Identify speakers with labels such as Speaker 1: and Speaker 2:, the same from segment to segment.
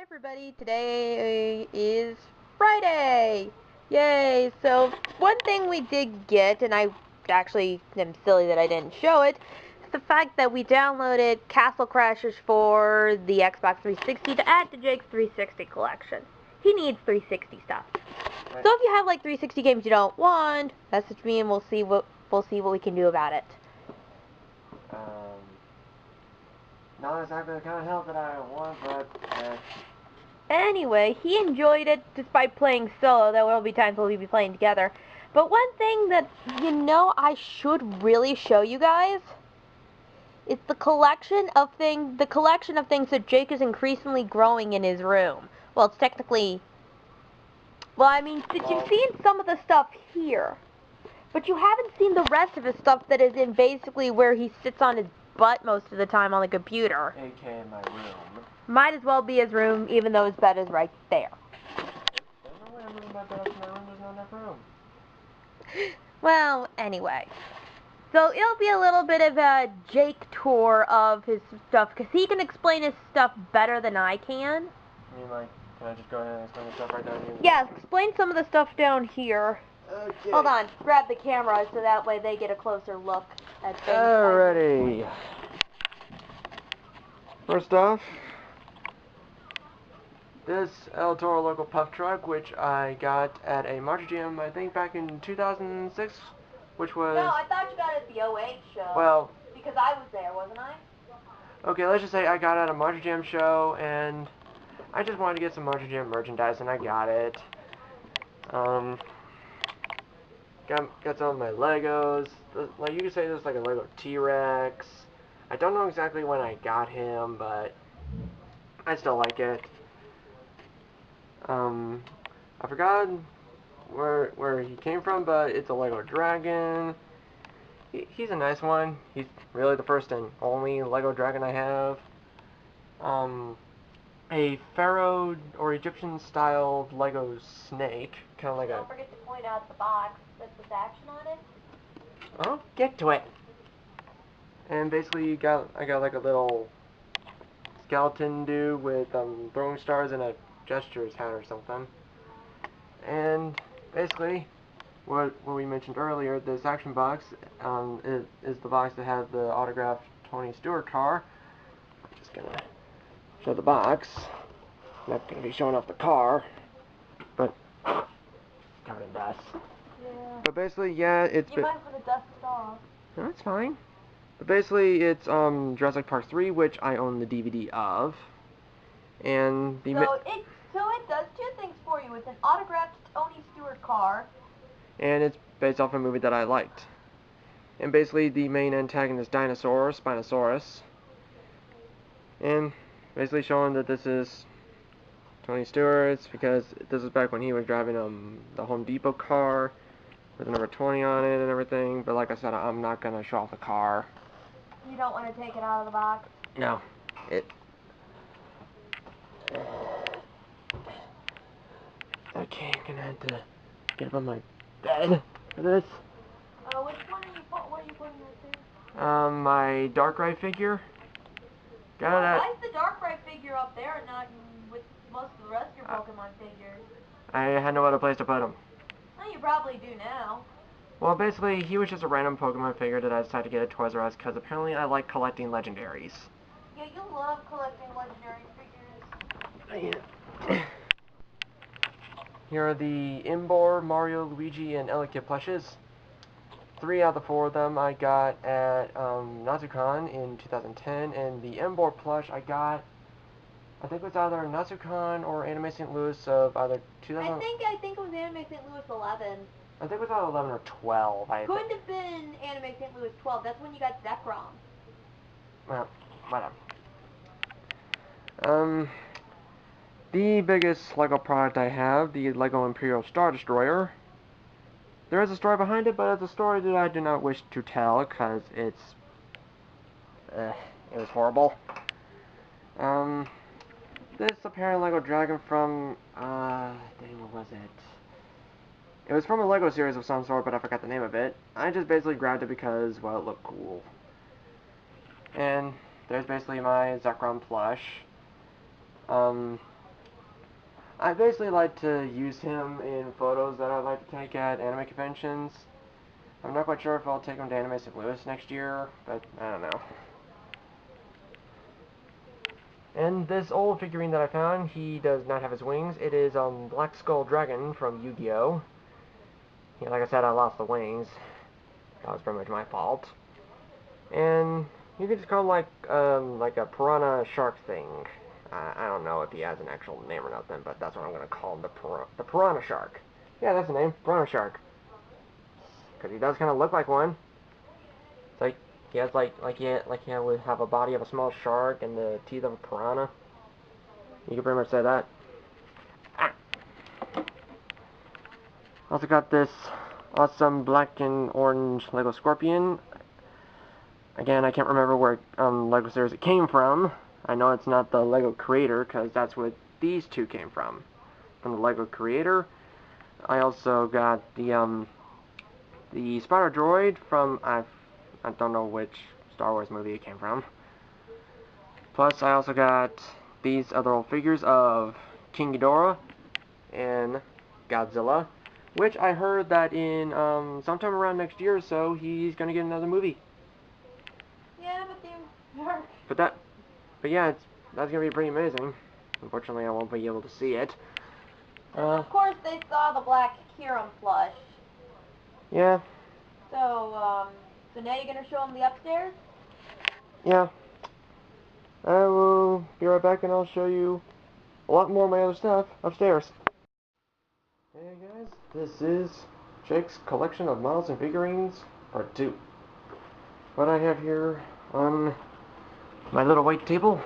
Speaker 1: Hey everybody, today is Friday! Yay! So, one thing we did get, and I actually am silly that I didn't show it, is the fact that we downloaded Castle Crashers for the Xbox 360 to add to Jake's 360 collection. He needs 360 stuff.
Speaker 2: Right.
Speaker 1: So if you have like 360 games you don't want, message me and we'll see what we can do about it.
Speaker 2: Not exactly the kind of help that I want, but
Speaker 1: Anyway, he enjoyed it despite playing solo. There will be times we'll be playing together. But one thing that, I should really show you guys is the collection of things that Jake is increasingly growing in his room. Well, it's technically... Well, I mean, you've seen some of the stuff here. But you haven't seen the rest of his stuff that is in basically where he sits on his butt most of the time on the computer.
Speaker 2: A.k.a. my room.
Speaker 1: Might as well be his room, even though his bed is right there.
Speaker 2: There's no way I'm moving my bed up to my room. There's not enough room.
Speaker 1: Well, anyway. So it'll be a little bit of a Jake tour of his stuff, because he can explain his stuff better than I can.
Speaker 2: I mean, like, can I just go ahead and explain the stuff right down here?
Speaker 1: Yeah, explain some of the stuff down here.
Speaker 2: Okay.
Speaker 1: Hold on, grab the camera so that way they get a closer look at things.
Speaker 2: Alrighty. First off, this El Toro local puff truck, which I got at a March Gym, I think back in 2006, which was...
Speaker 1: No, I thought you got it at the 08 show.
Speaker 2: Well...
Speaker 1: Because I was there, wasn't I?
Speaker 2: Okay, let's just say I got it at a March Gym show, and I just wanted to get some March Gym merchandise, and I got it. Got some of my Legos. Like, you could say this is like a Lego T-Rex. I don't know exactly when I got him, but I still like it. I forgot where he came from, but it's a Lego Dragon. He's a nice one. He's really the first and only Lego Dragon I have. A Pharaoh or Egyptian styled Lego snake, kind of like
Speaker 1: Don't forget to point out the box that says action on it.
Speaker 2: I'll get to it. And basically, I got like a little skeleton dude with throwing stars and a gestures hat or something. And basically, what we mentioned earlier, this action box is the box that has the autographed Tony Stewart car. I'm just gonna show the box. I'm not gonna be showing off the car, but covered in dust.
Speaker 1: Yeah.
Speaker 2: But basically, yeah, it's...
Speaker 1: You might want to dust it off.
Speaker 2: No, that's fine. But basically, it's Jurassic Park 3, which I own the DVD of. And the...
Speaker 1: So it does two things for you. It's an autographed Tony Stewart car.
Speaker 2: And it's based off a movie that I liked. And basically, the main antagonist, Dinosaur, Spinosaurus. And basically showing that this is Tony Stewart's, because this is back when he was driving the Home Depot car with the number 20 on it and everything. But like I said, I'm not going to show off the car.
Speaker 1: You don't want to take it out of the box?
Speaker 2: No. Okay, I'm gonna have to get up on my bed for this.
Speaker 1: Which one what are you putting this to?
Speaker 2: My Darkrai figure.
Speaker 1: Why is the Darkrai figure up there and not with most of the rest of your Pokemon figures?
Speaker 2: I had no other place to put him.
Speaker 1: Well, you probably do now.
Speaker 2: Well, basically, he was just a random Pokemon figure that I decided to get at Toys R Us because apparently I like collecting Legendaries.
Speaker 1: Yeah, you love collecting Legendary figures.
Speaker 2: Yeah. Here are the Imbor, Mario, Luigi, and Elekid plushes. 3 out of the 4 of them I got at Natsucon in 2010, and the Imbor plush I got, I think it was either Natsucon or Anime St. Louis of either 2000...
Speaker 1: I think it was Anime St. Louis 11.
Speaker 2: I think it was either 11 or 12.
Speaker 1: Couldn't have been Anime St. Louis 12. That's when you got Zekrom.
Speaker 2: Well, whatever. The biggest LEGO product I have, the LEGO Imperial Star Destroyer. There is a story behind it, but it's a story that I do not wish to tell, because it was horrible. This apparent LEGO Dragon from, what was it? It was from a LEGO series of some sort, but I forgot the name of it. I just basically grabbed it because, well, it looked cool. And there's basically my Zekrom plush. I basically like to use him in photos that I like to take at anime conventions. I'm not quite sure if I'll take him to Anime St. Louis next year, but I don't know. And this old figurine that I found, he does not have his wings. It is Black Skull Dragon from Yu-Gi-Oh! Yeah, like I said, I lost the wings. That was pretty much my fault. And you can just call him like a piranha shark thing. I don't know if he has an actual name or nothing, but that's what I'm going to call him, the piranha shark. Yeah, that's the name, piranha shark. Because he does kind of look like one. It's like he has he would have a body of a small shark and the teeth of a piranha. You can pretty much say that. Also got this awesome black and orange Lego Scorpion. Again, I can't remember where Lego series it came from. I know it's not the Lego Creator, because that's where these two came from the Lego Creator. I also got the Spider Droid from I don't know which Star Wars movie it came from. Plus, I also got these other old figures of King Ghidorah and Godzilla, which I heard that in sometime around next year or so, he's gonna get another movie.
Speaker 1: Yeah, but they work.
Speaker 2: But yeah, that's gonna be pretty amazing. Unfortunately, I won't be able to see it.
Speaker 1: Of course, they saw the Black Kirim plush.
Speaker 2: Yeah.
Speaker 1: So now you're gonna show them the upstairs?
Speaker 2: Yeah. I will be right back, and I'll show you a lot more of my other stuff upstairs. Hey guys, this is Jake's collection of models and figurines, part 2. What I have here on my little white table,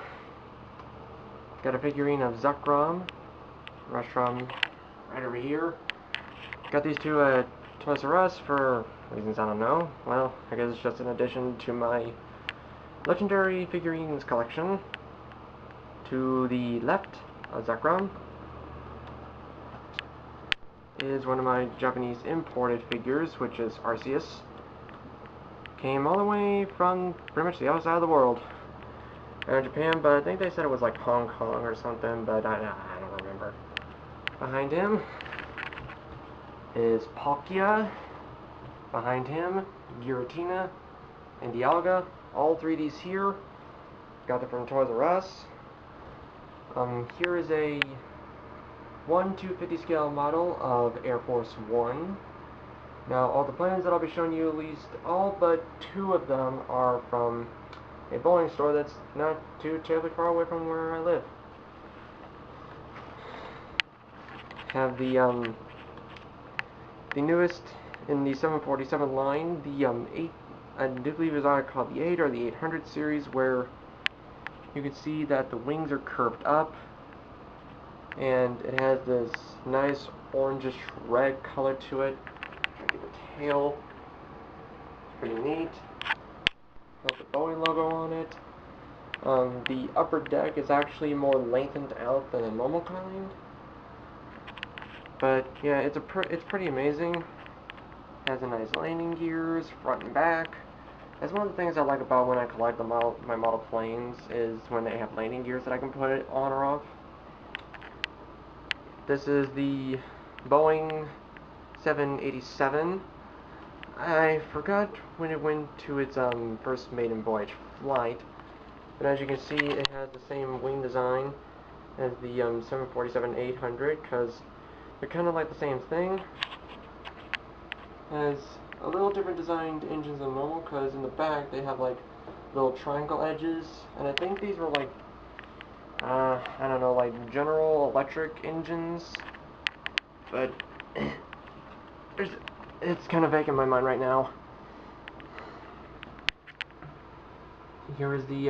Speaker 2: got a figurine of Zakram, Rashram right over here. Got these two at Toys R Us for reasons I don't know. Well, I guess it's just an addition to my Legendary figurines collection. To the left of Zakram is one of my Japanese imported figures, which is Arceus. Came all the way from pretty much the other side of the world. Japan, but I think they said it was like Hong Kong or something, but I don't remember. Behind him is Palkia. Behind him, Giratina and Dialga. All three of these here. Got them from Toys R Us. Here is a 1/250 scale model of Air Force One. Now, all the planes that I'll be showing you, at least all but 2 of them are from a Boeing store that's not too terribly far away from where I live. Have the newest in the 747 line, the 8, I do believe it was either called the 8 or the 800 series, where you can see that the wings are curved up, and it has this nice orangish red color to it. Look at the tail. It's pretty neat. Got the Boeing logo on it. The upper deck is actually more lengthened out than a normal kind. But yeah, it's pretty amazing. Has a nice landing gears, front and back. That's one of the things I like about when I collect my model planes, is when they have landing gears that I can put it on or off. This is the Boeing 787. I forgot when it went to its first maiden voyage flight, but as you can see, it has the same wing design as the 747-800, because they're kind of like the same thing. Has a little different designed engines than normal, because in the back they have like little triangle edges, and I think these were like I don't know, like General Electric engines, but it's kind of vague in my mind right now. Here is the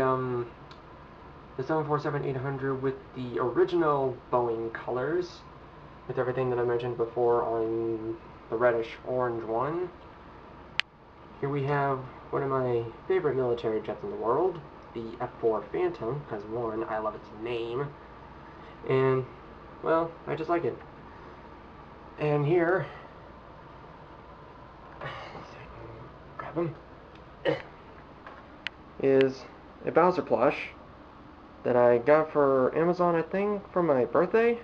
Speaker 2: 747-800 with the original Boeing colors, with everything that I mentioned before on the reddish orange one. Here we have one of my favorite military jets in the world, the F-4 Phantom, because one, I love its name, and, well, I just like it. And here, grab him, is a Bowser plush that I got for Amazon, I think, for my birthday.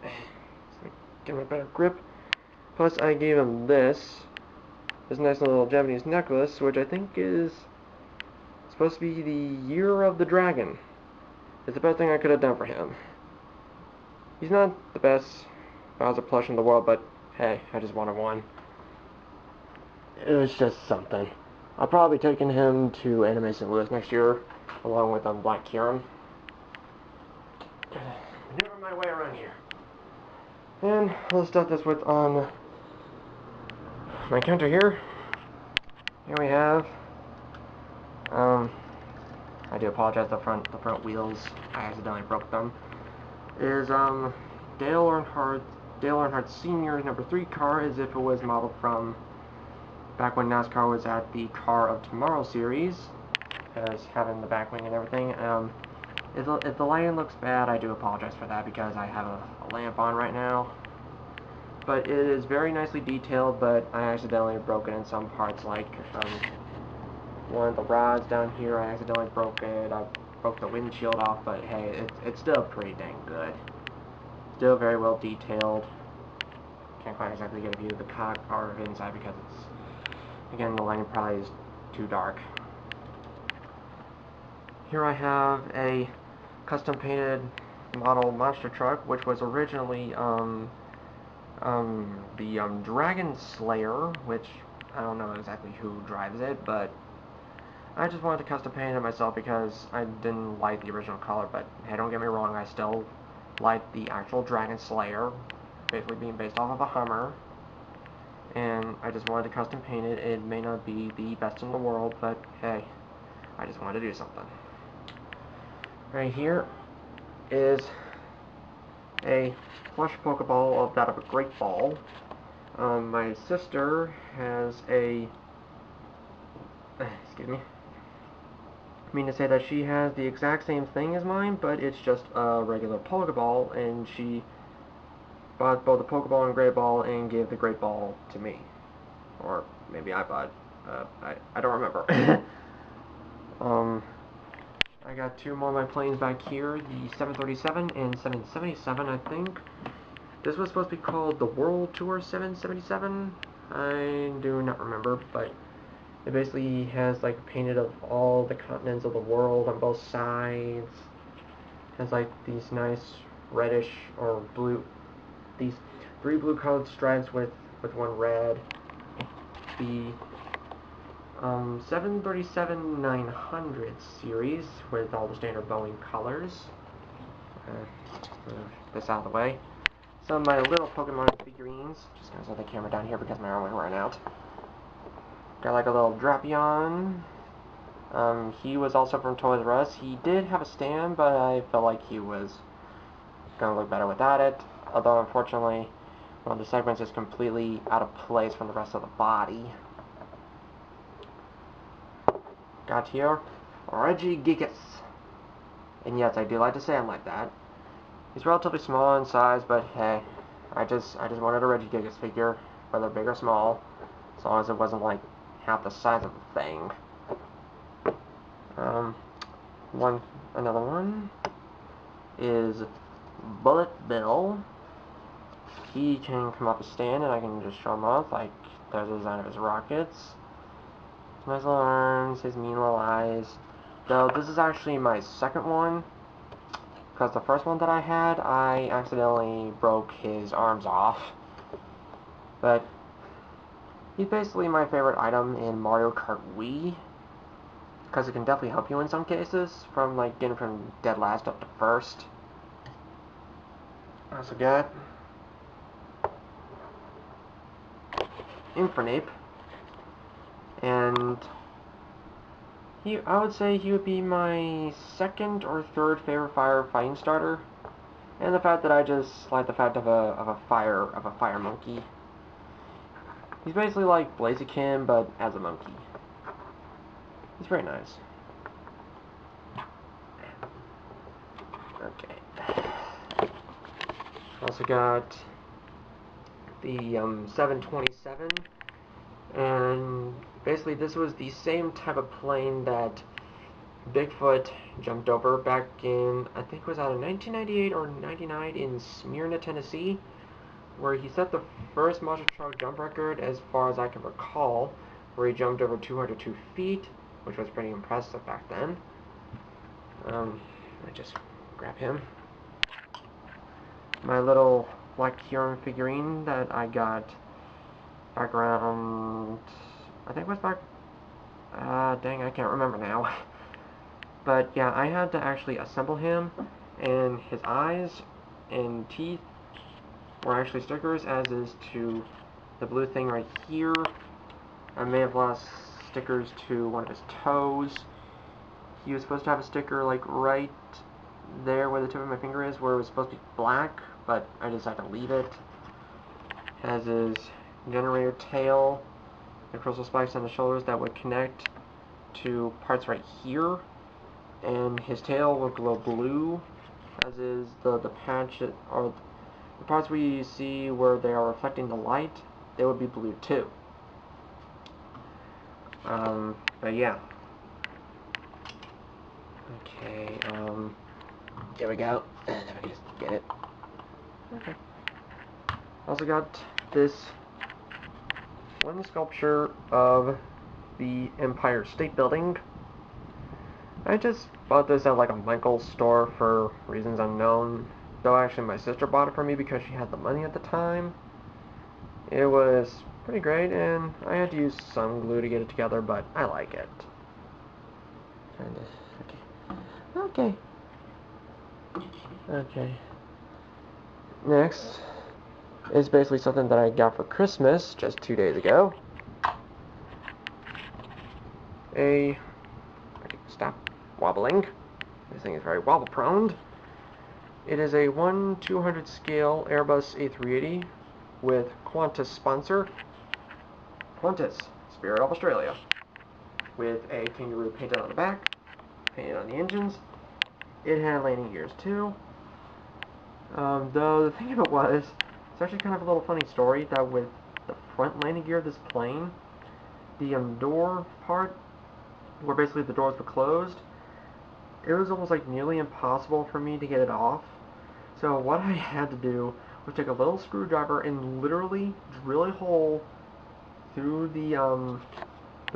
Speaker 2: Get him a better grip. Plus, I gave him this nice little Japanese necklace, which I think is supposed to be the Year of the Dragon. It's the best thing I could have done for him. He's not the best Bowser plush in the world, but hey, I just wanted one. It was just something. I'll probably be taking him to Anime St. Louis next year, along with Black Kieran. Maneuver my way around here. And let's start this with on my counter here. Here we have. I do apologize. The front wheels, I accidentally broke them. Is Dale Earnhardt Sr.'s #3 car, as if it was modeled from back when NASCAR was at the Car of Tomorrow series, as having the back wing and everything. If the lighting looks bad, I do apologize for that because I have a lamp on right now. But it is very nicely detailed, but I accidentally broke it in some parts, like one of the rods down here, I accidentally broke it. I broke the windshield off, but hey, it's still pretty dang good. Still very well detailed. Can't quite exactly get a view of the cockpit or inside because it's, again, the lighting probably is too dark. Here I have a custom painted model monster truck, which was originally the Dragon Slayer, which I don't know exactly who drives it, but I just wanted to custom paint it myself because I didn't like the original color. But hey, don't get me wrong, I still like the actual Dragon Slayer, basically being based off of a Hummer. And I just wanted to custom paint it. It may not be the best in the world, but hey, I just wanted to do something. Right here is a plush Pokeball of that of a Great Ball. My sister has a, excuse me, I mean to say that she has the exact same thing as mine, but it's just a regular Pokeball, and she bought both the Pokeball and Great Ball and gave the Great Ball to me. Or maybe I bought, I don't remember. I got two more of my planes back here, the 737 and 777, I think. This was supposed to be called the World Tour 777. I do not remember, but it basically has like painted of all the continents of the world on both sides. It has like these nice reddish or blue, these 3 blue colored stripes with one red. The 737-900 series with all the standard Boeing colors. Move this out of the way. Some of my little Pokemon figurines. Just gonna set the camera down here because my arm went run out. Got like a little Drapion. He was also from Toys R Us. He did have a stand, but I felt like he was gonna look better without it. Although unfortunately, one of the segments is completely out of place from the rest of the body. Got here, Regigigas. And yes, I do like to say him like that. He's relatively small in size, but hey, I just wanted a Regigigas figure, whether big or small, as long as it wasn't like half the size of the thing. Another one is Bullet Bill. He can come off a stand, and I can just show him off. Like, there's the design of his rockets. Nice little arms, his mean little eyes. Though this is actually my second one, because the first one that I had, I accidentally broke his arms off. But he's basically my favorite item in Mario Kart Wii, because it can definitely help you in some cases, from like getting from dead last up to first. I also got Infernape. And I would say he would be my second or third favorite fighting starter, and the fact that I just like the fact of a fire monkey. He's basically like Blaziken, but as a monkey. He's very nice. Okay. Also got the 727. And basically this was the same type of plane that Bigfoot jumped over back in, I think it was either 1998 or 99 in Smyrna, Tennessee, where he set the first monster truck jump record as far as I can recall, where he jumped over 202 feet, which was pretty impressive back then. I just grab him. My little Black Huron figurine that I got back around, I think it was back, dang, I can't remember now. But yeah, I had to actually assemble him, and his eyes and teeth were actually stickers, as is to the blue thing right here. I may have lost stickers to one of his toes. He was supposed to have a sticker like right there where the tip of my finger is, where it was supposed to be black, but I decided to leave it. Has his generator tail, the crystal spikes on the shoulders that would connect to parts right here, and his tail will glow blue, as is the patch, or the parts we see where they are reflecting the light, they would be blue too. But yeah. Okay, there we go. And then we just get it. Okay. Also got this one sculpture of the Empire State Building. I just bought this at like a Michael's store for reasons unknown. Though actually my sister bought it for me because she had the money at the time. It was pretty great, and I had to use some glue to get it together, but I like it. Okay. Okay. Next is basically something that I got for Christmas just 2 days ago. Stop wobbling. This thing is very wobble prone. It is a 1/200 scale Airbus A380 with Qantas sponsor. Qantas, Spirit of Australia. With a kangaroo painted on the back, painted on the engines. It had landing gears too. Though the thing of it was, it's actually kind of a little funny story that with the front landing gear of this plane, the door part, where basically the doors were closed, it was almost like nearly impossible for me to get it off. So what I had to do was take a little screwdriver and literally drill a hole through the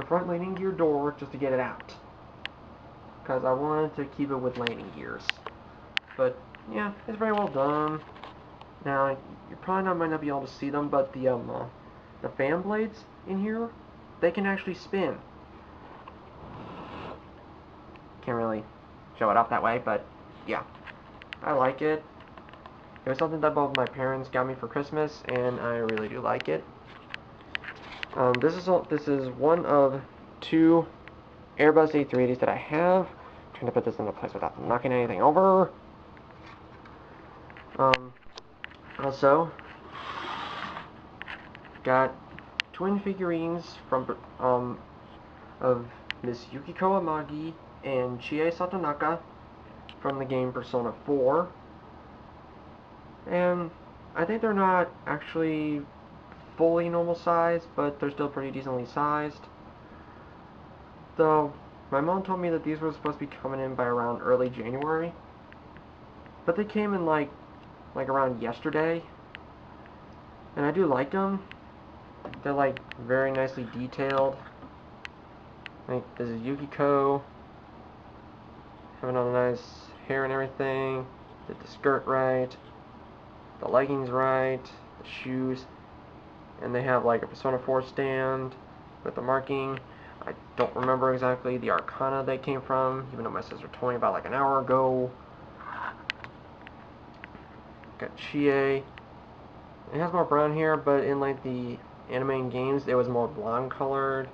Speaker 2: front landing gear door just to get it out, because I wanted to keep it with landing gears. But yeah, it's very well done. Now you probably might not be able to see them, but the fan blades in here, they can actually spin. Can't really show it off that way, but yeah, I like it. It was something that both my parents got me for Christmas, and I really do like it. This is one of 2 Airbus A380s that I have. I'm trying to put this into place without knocking anything over. Also, got twin figurines from of Miss Yukiko Amagi and Chie Satonaka from the game Persona 4. And I think they're not actually fully normal size, but they're still pretty decently sized. Though, my mom told me that these were supposed to be coming in by around early January. But they came in like around yesterday. And I do like them. They're like very nicely detailed. Like, this is Yukiko. Having all the nice hair and everything. Did the skirt right. The leggings right. The shoes. And they have like a Persona 4 stand with the marking. I don't remember exactly the Arcana they came from, even though my sister told me about like an hour ago. Got Chie. It has more brown hair, but in like the anime and games, it was more blonde colored.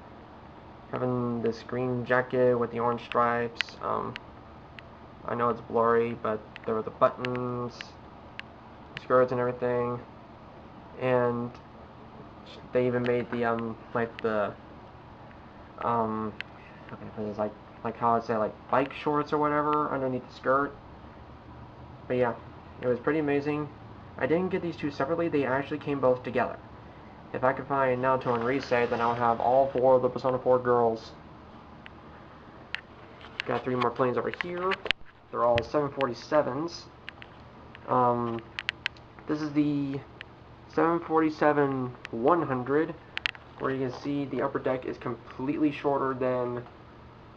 Speaker 2: Having this green jacket with the orange stripes. I know it's blurry, but there were the buttons, skirts, and everything. And they even made the like how I'd say like bike shorts or whatever underneath the skirt. But yeah, it was pretty amazing. I didn't get these 2 separately, they actually came both together. If I could find Naoto and Rise, then I'll have all 4 of the Persona 4 girls Got 3 more planes over here. They're all 747s. This is the 747-100, where you can see the upper deck is completely shorter than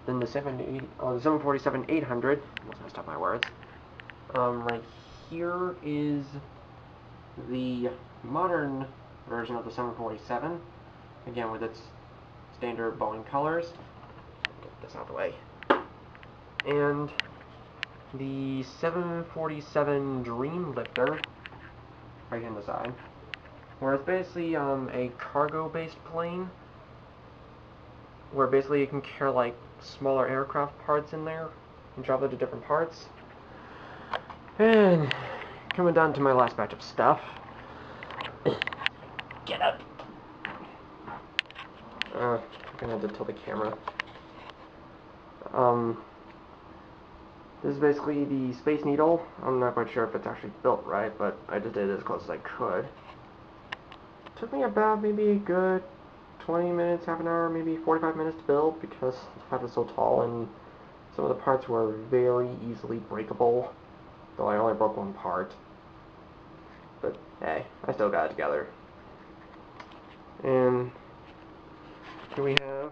Speaker 2: the 747-800. Almost messed up my words. Right here is the modern version of the 747, again with its standard Boeing colors. Get this out of the way. And the 747 Dreamlifter, right here on the side, where it's basically a cargo-based plane, where basically you can carry like smaller aircraft parts in there and travel to different parts. And coming down to my last batch of stuff. Get up! I'm gonna have to tilt the camera. This is basically the Space Needle. I'm not quite sure if it's actually built right, but I just did it as close as I could. Took me about maybe a good 20 minutes, half an hour, maybe 45 minutes to build because the fact it's so tall and some of the parts were very easily breakable, though I only broke one part. But hey, I still got it together. And here we have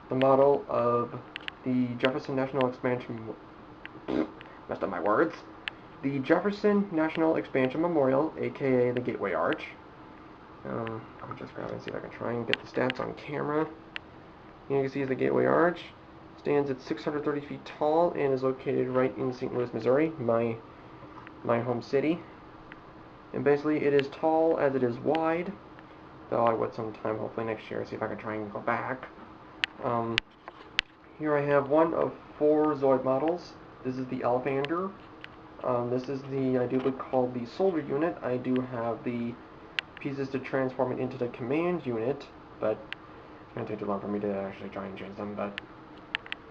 Speaker 2: the model of the Jefferson National Expansion... messed up my words. The Jefferson National Expansion Memorial, aka the Gateway Arch. I'll just grab it and see if I can try and get the stats on camera. You can see the Gateway Arch stands at 630 feet tall and is located right in St. Louis, Missouri, my home city. And basically it is tall as it is wide, though I would sometime hopefully next year see if I can try and go back. Here I have one of 4 Zoid models. This is the Elevander. This is the, I do believe called the Soldier Unit. I do have the pieces to transform it into the Command Unit, but it's going to take too long for me to actually try and change them. But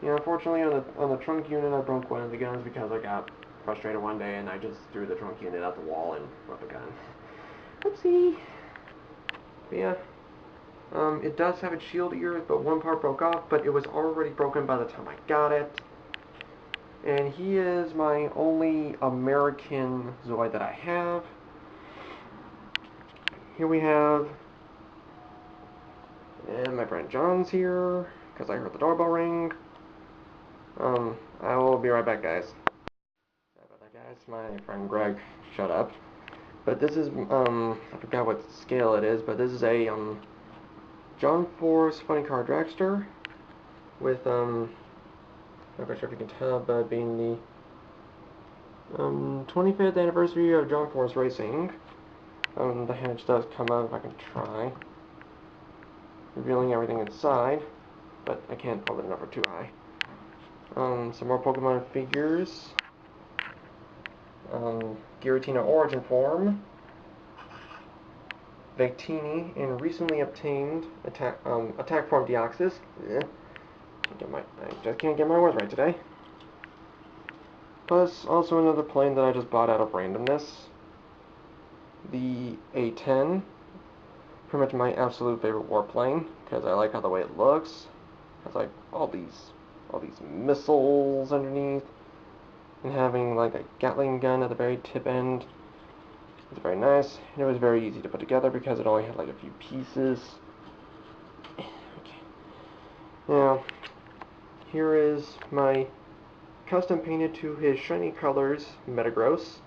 Speaker 2: yeah, unfortunately on the trunk unit I broke one of the guns because I got frustrated one day and I just threw the trunk unit out the wall and broke the gun. Oopsie! But yeah. It does have its shield ears, but one part broke off, but it was already broken by the time I got it. And he is my only American Zoid that I have. Here we have, and my friend John's here, because I heard the doorbell ring. I will be right back, guys. Sorry about that, guys. My friend Greg shut up. But this is, I forgot what scale it is, but this is a, John Force Funny Car Dragster with, not quite sure if you can tell, but being the 25th anniversary of John Force Racing. The hinge does come out if I can try. Revealing everything inside, but I can't open it up too high. Some more Pokemon figures. Giratina Origin Form. Victini, and recently obtained Attack Form Deoxys. I just can't get my words right today. Plus, also another plane that I just bought out of randomness. The A-10. Pretty much my absolute favorite warplane, because I like how the way it looks. It's like all these missiles underneath, and having like a Gatling gun at the very tip end. It's very nice, and it was very easy to put together because it only had like a few pieces. Okay. Now, here is my custom painted to his shiny colors Metagross,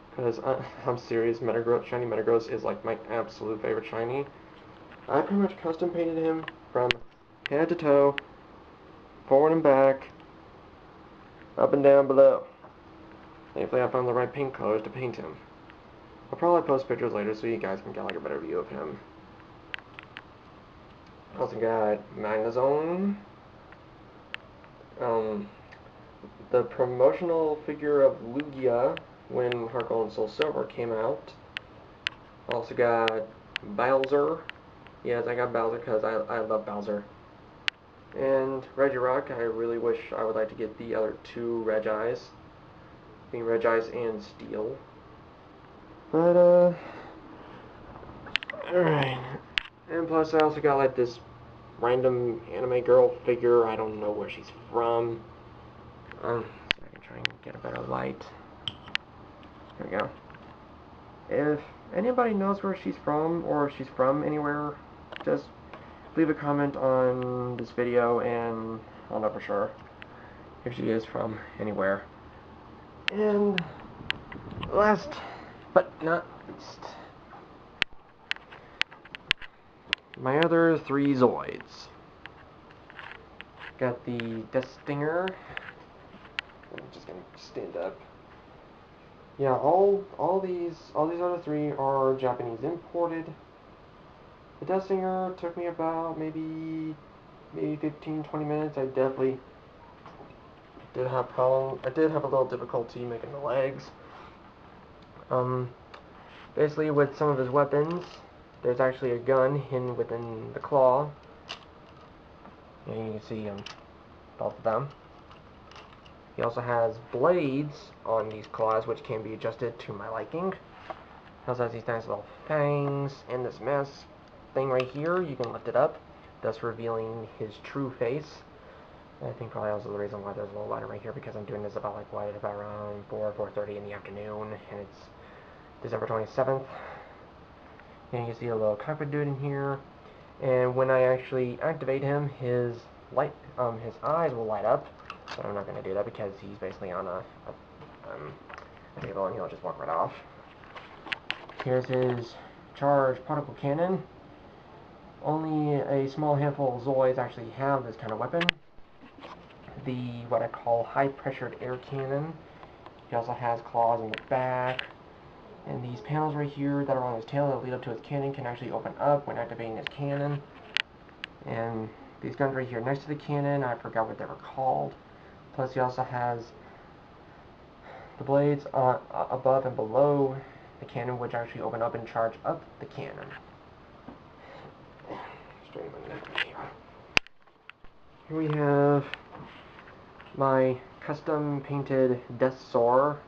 Speaker 2: because I'm serious, shiny Metagross is like my absolute favorite shiny. I pretty much custom painted him from head to toe, forward and back, up and down below. Thankfully I found the right paint colors to paint him. I'll probably post pictures later so you guys can get like a better view of him. Also got Magnezone. The promotional figure of Lugia when Heart Gold and Soul Silver came out. Also got Bowser. Yes, I got Bowser because I love Bowser. And Regirock, I really wish I would like to get the other 2 Regis. Being Regis and Steel. But, alright. And plus I also got like this random anime girl figure. I don't know where she's from. So I can try and get a better light. There we go. If anybody knows where she's from, or if she's from anywhere, just leave a comment on this video and I'll know for sure if she is from anywhere. And last but not least, my other three Zoids. Got the Death Stinger. I'm just gonna stand up. Yeah, all these other three are Japanese imported. The Death Stinger took me about maybe 15-20 minutes. I definitely did have I did have a little difficulty making the legs. Basically with some of his weapons, there's actually a gun hidden within the claw. And you can see both of them. He also has blades on these claws, which can be adjusted to my liking. He also has these nice little fangs, and this mask thing right here, you can lift it up, thus revealing his true face. And I think probably also the reason why there's a little lighter right here, because I'm doing this about around 4:30 in the afternoon, and it's December 27th. And you can see a little cockpit dude in here. And when I actually activate him, his eyes will light up. But I'm not going to do that because he's basically on a table and he'll just walk right off. Here's his charged particle cannon. Only a small handful of Zoids actually have this kind of weapon. What I call high pressured air cannon. He also has claws in the back. And these panels right here that are on his tail that lead up to his cannon can actually open up when activating his cannon. And these guns right here next to the cannon, I forgot what they were called. Plus he also has the blades on above and below the cannon, which actually open up and charge up the cannon. Straighten my neck right here. Here we have my custom painted Death Soar.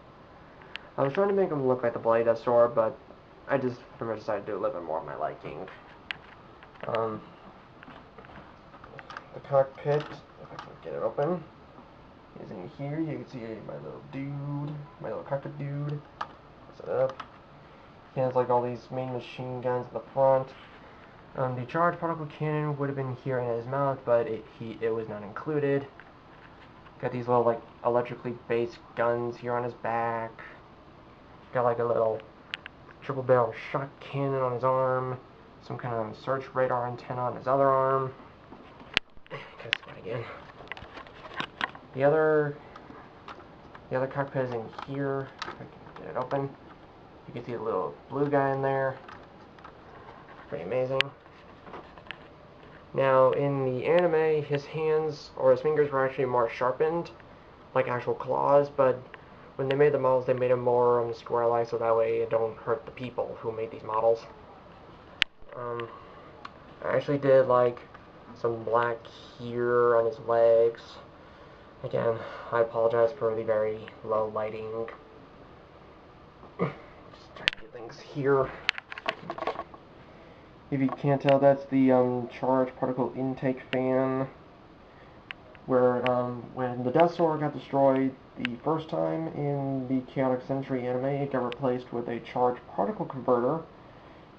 Speaker 2: I was trying to make him look like the Bloody Death Soar, but I just pretty much decided to do a little bit more of my liking. The cockpit, if I can get it open, is in here. You can see my little dude, my little cockpit dude. Set it up. He has like all these main machine guns at the front. The charged particle cannon would have been here in his mouth, but it was not included. Got these little like electrically based guns here on his back. Got like a little triple barrel shot cannon on his arm. Some kind of search radar antenna on his other arm. Okay, squat again. The other cockpit is in here. If I can get it open. You can see a little blue guy in there. Pretty amazing. Now, in the anime, his hands or his fingers were actually more sharpened, like actual claws, but when they made the models, they made them more square-like, so that way it don't hurt the people who made these models. I actually did like some black here on his legs. Again, I apologize for the very low lighting. Just trying to get things here. If you can't tell, that's the charged particle intake fan. Where when the Death Star got destroyed the first time in the Chaotic Century anime, it got replaced with a charged particle converter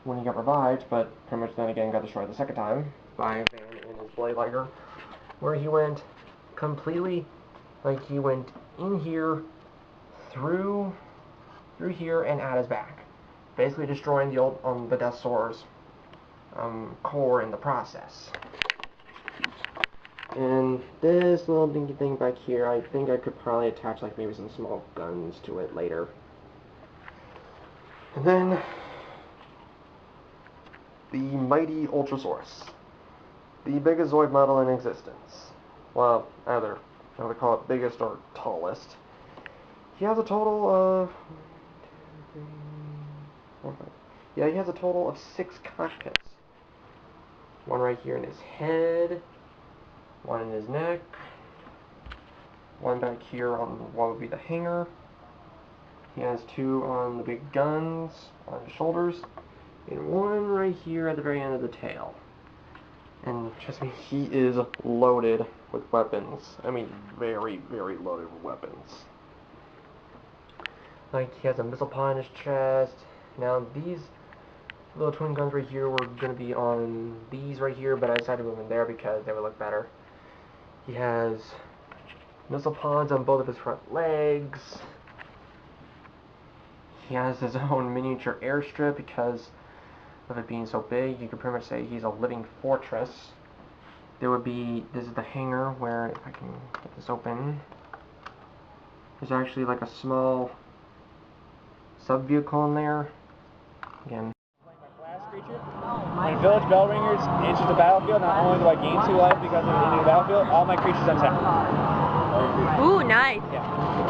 Speaker 2: when he got revived, but pretty much then again got destroyed the second time by a fan in his blade lighter, where he went completely, like he went in here, through here and at his back, basically destroying the old the Death Star's core in the process. And this little dinky thing back here, I think I could probably attach like maybe some small guns to it later. And then the mighty Ultrasaurus, the biggest Zoid model in existence. Well, either I would call it biggest or tallest. He has a total of he has a total of 6 cockpits. One right here in his head, one in his neck, one back here on what would be the hanger. He has 2 on the big guns on his shoulders, and one right here at the very end of the tail. And trust me, he is loaded with weapons. I mean, very, very loaded with weapons. Like, he has a missile pod in his chest. Now, these little twin guns right here were going to be on these right here, but I decided to move them there because they would look better. He has missile pods on both of his front legs. He has his own miniature airstrip because of it being so big. You could pretty much say he's a living fortress. There would be, this is the hangar where, if I can get this open, there's actually like a small sub-vehicle in there. Again.
Speaker 3: When Village Bell Ringers enters the battlefield, not only do I gain 2 life because of it into the battlefield, all my creatures untap.
Speaker 1: Ooh, nice.
Speaker 3: Yeah.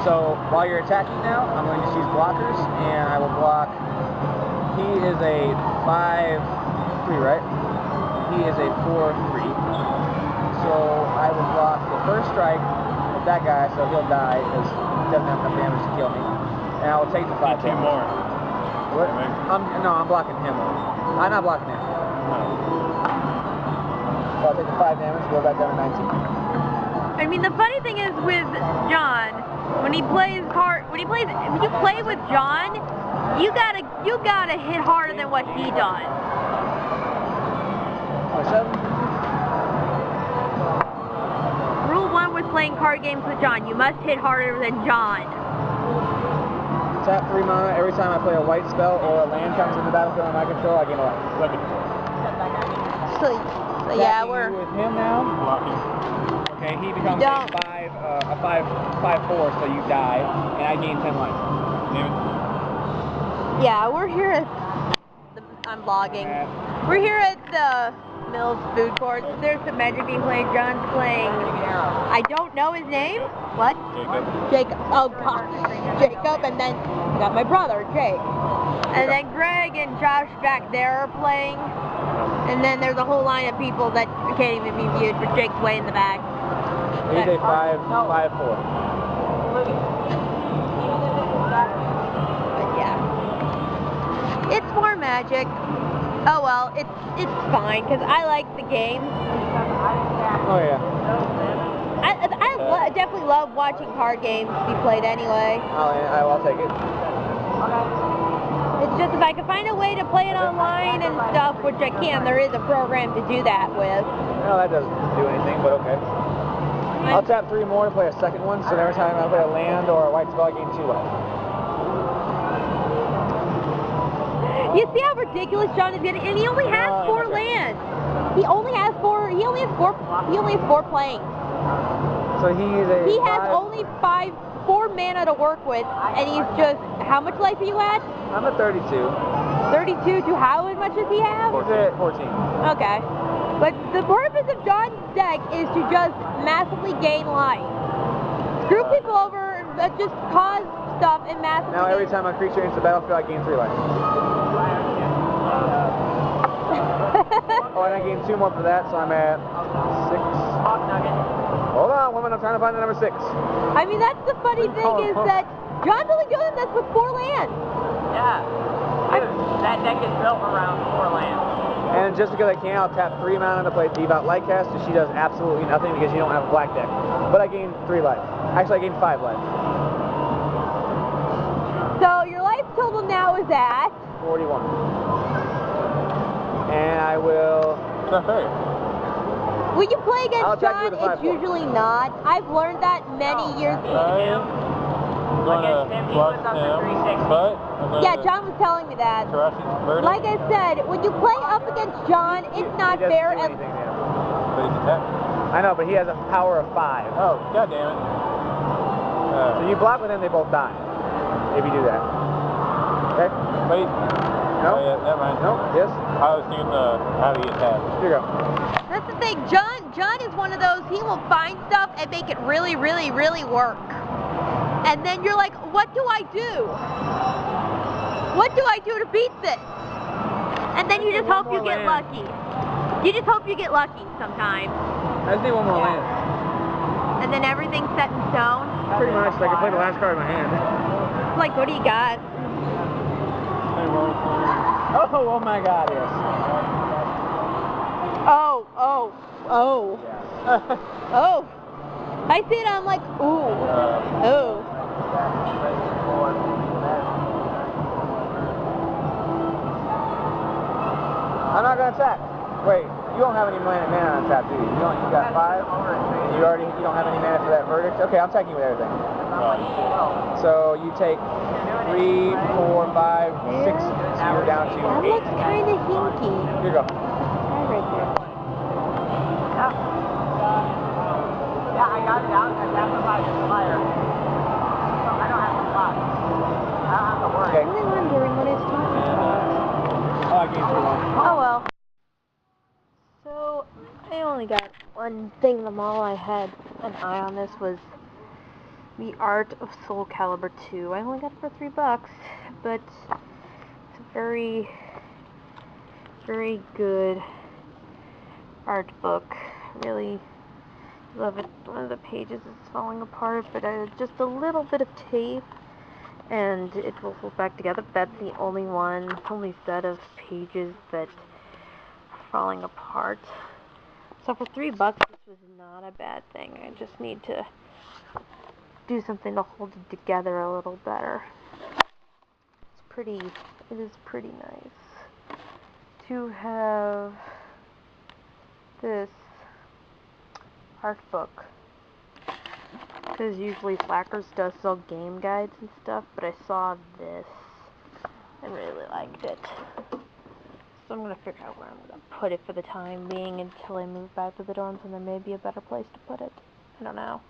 Speaker 3: So while you're attacking now, I'm going to use blockers, and I will block. He is a 5/3, right? He is a 4/3. So I will block the first strike of that guy, so he'll die because he doesn't have enough damage to kill me, and I will take the 5 damage.
Speaker 4: 2 more.
Speaker 3: What? No, I'm blocking him. I'm not blocking him.
Speaker 4: No.
Speaker 3: So I'll take the 5 damage, go back down to 19.
Speaker 1: I mean, the funny thing is with John, when you play with John, you gotta hit harder than what he does. Rule 1 with playing card games with John, you must hit harder than John.
Speaker 3: Tap 3 mana every time I play a white spell or a land comes into the battlefield under my control, I gain a life.
Speaker 1: So yeah, we're
Speaker 3: with him now. Okay, he becomes a 5/4, so you die, and I gain 10 life.
Speaker 1: yeah, we're here at I'm logging. We're here at the Mills food court. There's some Magic being played. John's playing. I don't know his name. What? Jacob. Oh gosh, Jacob, and then we got my brother Jake, and then Greg and Josh back there are playing, and then there's a whole line of people that can't even be viewed, but Jake's way in the back.
Speaker 3: He's a 5/4.
Speaker 1: But yeah, it's more Magic. Oh well, it's fine because I like the game.
Speaker 3: Oh yeah.
Speaker 1: I definitely love watching card games be played anyway.
Speaker 3: I'll take it.
Speaker 1: It's just if I could find a way to play it online and stuff, which I can, there is a program to do that with.
Speaker 3: No, that doesn't do anything, but okay. I'll tap 3 more to play a second one, so every time I play a land or a white spell, I gain 2 life.
Speaker 1: You see how ridiculous John is getting, and he only has 4 lands. He only has 4 planes.
Speaker 3: So he
Speaker 1: has only 4 mana to work with, and he's just, how much life are you at?
Speaker 3: I'm at 32.
Speaker 1: 32 to how much does he have?
Speaker 3: 14.
Speaker 1: Okay. But the purpose of John's deck is to just massively gain life. Screw people over, just cause stuff and massively.
Speaker 3: Now every time a creature enters the battlefield, I gain 3 life. Oh, and I gain 2 more for that, so I'm at 6. Hold on, woman, I'm trying to find the number 6.
Speaker 1: I mean, that's the funny thing is that John's only doing this with 4 lands.
Speaker 5: Yeah. That deck is built around 4 lands.
Speaker 3: And just because I can, I'll tap 3 mana to play Devout Lightcast, and she does absolutely nothing because you don't have a black deck. But I gain 3 life. Actually, I gain 5 life.
Speaker 1: So your life total now is at
Speaker 3: 41. And I will.
Speaker 1: When you play
Speaker 3: I'll
Speaker 1: against
Speaker 3: attack you
Speaker 1: John,
Speaker 3: with a
Speaker 1: it's
Speaker 3: 5/4.
Speaker 1: usually not. I've learned that many years ago.
Speaker 5: Against him, he was up at 360.
Speaker 1: Yeah, John was telling me that. Like I said, when you play up against John, it's not
Speaker 3: He doesn't
Speaker 1: fair.
Speaker 3: do anything to him. I know, but he has a power of 5.
Speaker 4: Oh, god damn it.
Speaker 3: So you block with him, they both die. If you do that. Okay?
Speaker 4: Wait.
Speaker 3: No?
Speaker 4: Oh, yeah, never mind.
Speaker 3: No? Yes?
Speaker 4: I was thinking how to get that.
Speaker 3: Here you go.
Speaker 1: That's the thing. John is one of those, he will find stuff and make it really, really, really work. And then you're like, what do I do? What do I do to beat this? And then you just hope you get lucky. You just hope you get lucky sometimes.
Speaker 3: I just need 1 more land.
Speaker 1: And then everything's set in stone.
Speaker 3: Pretty much, so I can play the last card in my hand.
Speaker 1: Like, what do you got?
Speaker 3: Oh my god, yes.
Speaker 1: Oh, Oh. Oh.
Speaker 3: Yeah.
Speaker 1: Oh. I see it, I'm like, ooh. Oh.
Speaker 3: I'm not gonna attack. Wait, you don't have any mana on tap, do you? You got 5? And you don't have any mana for that verdict? Okay, I'm attacking you with everything. So you take 3, 4, 5, 6, so you're down to
Speaker 1: That
Speaker 3: 8.
Speaker 1: looks kind of hinky.
Speaker 3: Here you go.
Speaker 1: Right there.
Speaker 5: Yeah, I got it out and that's about the flyer. So I don't have to block. I don't have to worry.
Speaker 3: Okay.
Speaker 1: I'm really wondering what he's talking about.
Speaker 3: Oh, I gave you one.
Speaker 1: Oh well. So, I only got one thing. The all I had an eye on this was The Art of Soul Calibur 2. I only got it for $3, but it's a very, very good art book. Really love it. One of the pages is falling apart, but just a little bit of tape and it will fold back together. That's the only set of pages that are falling apart. So for $3, this was not a bad thing. I just need to do something to hold it together a little better. It is pretty nice to have this art book, because usually Slackers does sell game guides and stuff, but I saw this and really liked it. So I'm going to figure out where I'm going to put it for the time being until I move back to the dorms, and there may be a better place to put it. I don't know.